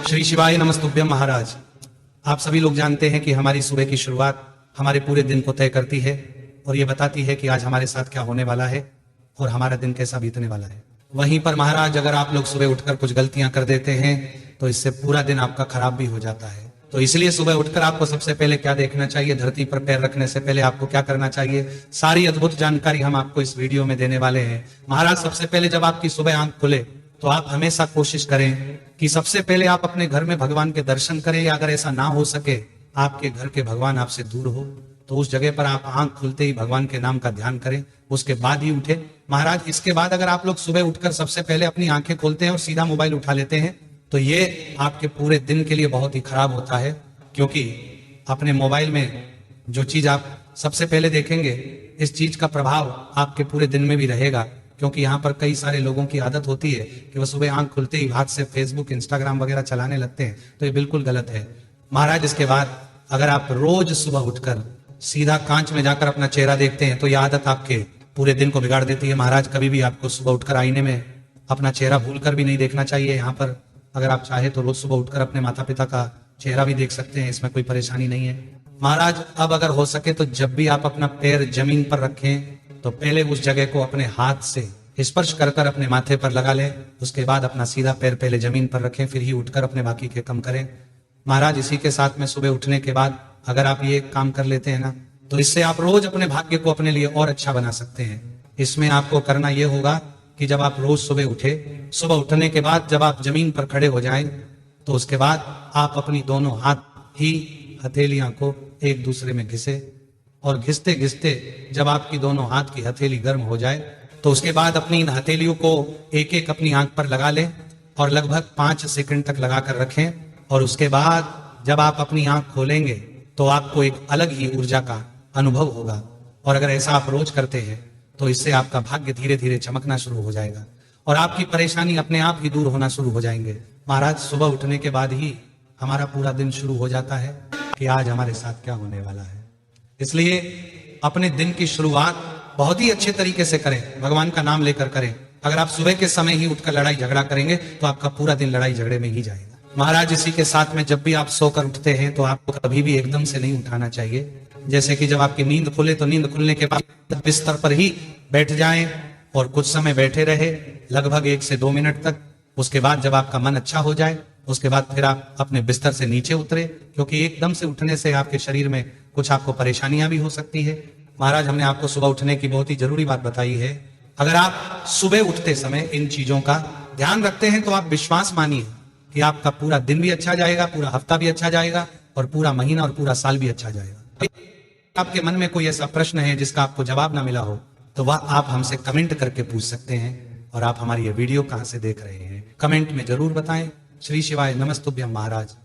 श्री शिवाय नमस्तुभ्यम महाराज। आप सभी लोग जानते हैं कि हमारी सुबह की शुरुआत हमारे पूरे दिन को तय करती है और ये बताती है कि आज हमारे साथ क्या होने वाला है और हमारा दिन कैसा बीतने वाला है। वहीं पर महाराज, अगर आप लोग सुबह उठकर कुछ गलतियां कर देते हैं तो इससे पूरा दिन आपका खराब भी हो जाता है। तो इसलिए सुबह उठकर आपको सबसे पहले क्या देखना चाहिए, धरती पर पैर रखने से पहले आपको क्या करना चाहिए, सारी अद्भुत जानकारी हम आपको इस वीडियो में देने वाले हैं। महाराज, सबसे पहले जब आपकी सुबह आंख खुले तो आप हमेशा कोशिश करें कि सबसे पहले आप अपने घर में भगवान के दर्शन करें, या अगर ऐसा ना हो सके, आपके घर के भगवान आपसे दूर हो, तो उस जगह पर आप आंख खुलते ही भगवान के नाम का ध्यान करें, उसके बाद ही उठे। महाराज, इसके बाद अगर आप लोग सुबह उठकर सबसे पहले अपनी आंखें खोलते हैं और सीधा मोबाइल उठा लेते हैं तो ये आपके पूरे दिन के लिए बहुत ही खराब होता है, क्योंकि अपने मोबाइल में जो चीज आप सबसे पहले देखेंगे, इस चीज का प्रभाव आपके पूरे दिन में भी रहेगा। क्योंकि यहाँ पर कई सारे लोगों की आदत होती है कि वो सुबह आंख खुलते ही हाथ से फेसबुक, इंस्टाग्राम वगैरह चलाने लगते हैं, तो ये बिल्कुल गलत है। महाराज, इसके बाद अगर आप रोज सुबह उठकर सीधा कांच में जाकर अपना चेहरा देखते हैं तो यह आदत आपके पूरे दिन को बिगाड़ देती है। महाराज, कभी भी आपको सुबह उठकर आईने में अपना चेहरा भूलकर भी नहीं देखना चाहिए। यहाँ पर अगर आप चाहे तो रोज सुबह उठकर अपने माता पिता का चेहरा भी देख सकते हैं, इसमें कोई परेशानी नहीं है। महाराज, अब अगर हो सके तो जब भी आप अपना पैर जमीन पर रखें तो पहले उस जगह को अपने हाथ से स्पर्श कर कर अपने माथे पर लगा लें, उसके बाद अपना सीधा पैर पहले जमीन पर रखें, फिर ही उठकर अपने बाकी के काम करें। महाराज, इसी के साथ में सुबह उठने के बाद अगर आप ये काम कर लेते हैं ना, तो इससे आप रोज अपने भाग्य को अपने लिए और अच्छा बना सकते हैं। इसमें आपको करना यह होगा कि जब आप रोज सुबह उठे, सुबह उठने के बाद जब आप जमीन पर खड़े हो जाएं, तो उसके बाद आप अपनी दोनों हाथ ही हथेलियां को एक दूसरे में घिसे, और घिसते घिसते जब आपकी दोनों हाथ की हथेली गर्म हो जाए तो उसके बाद अपनी इन हथेलियों को एक एक अपनी आंख पर लगा लें और लगभग 5 सेकंड तक लगाकर रखें। और उसके बाद जब आप अपनी आंख खोलेंगे तो आपको एक अलग ही ऊर्जा का अनुभव होगा, और अगर ऐसा आप रोज करते हैं तो इससे आपका भाग्य धीरे धीरे चमकना शुरू हो जाएगा और आपकी परेशानी अपने आप ही दूर होना शुरू हो जाएंगे। महाराज, सुबह उठने के बाद ही हमारा पूरा दिन शुरू हो जाता है कि आज हमारे साथ क्या होने वाला है। इसलिए अपने दिन की शुरुआत बहुत ही अच्छे तरीके से करें, भगवान का नाम लेकर करें। अगर आप सुबह के समय ही उठकर लड़ाई झगड़ा करेंगे तो आपका पूरा दिन लड़ाई झगड़े में ही जाएगा। महाराज, इसी के साथ में जब भी आप सोकर उठते हैं तो आपको कभी भी एकदम से नहीं उठाना चाहिए। जैसे कि जब आपकी नींद खुले तो नींद खुलने के बाद बिस्तर पर ही बैठ जाएं और कुछ समय बैठे रहे, लगभग 1 से 2 मिनट तक। उसके बाद जब आपका मन अच्छा हो जाए उसके बाद फिर आप अपने बिस्तर से नीचे उतरे, क्योंकि एकदम से उठने से आपके शरीर में कुछ आपको परेशानियां भी हो सकती है। महाराज, हमने आपको सुबह उठने की बहुत ही जरूरी बात बताई है। अगर आप सुबह उठते समय इन चीजों का ध्यान रखते हैं तो आप विश्वास मानिए कि आपका पूरा दिन भी अच्छा जाएगा, पूरा हफ्ता भी अच्छा जाएगा और पूरा महीना और पूरा साल भी अच्छा जाएगा। आपके मन में कोई ऐसा प्रश्न है जिसका आपको जवाब ना मिला हो तो वह आप हमसे कमेंट करके पूछ सकते हैं। और आप हमारी ये वीडियो कहां से देख रहे हैं, कमेंट में जरूर बताएं। श्री शिवाय नमस्तुभ्यम महाराज।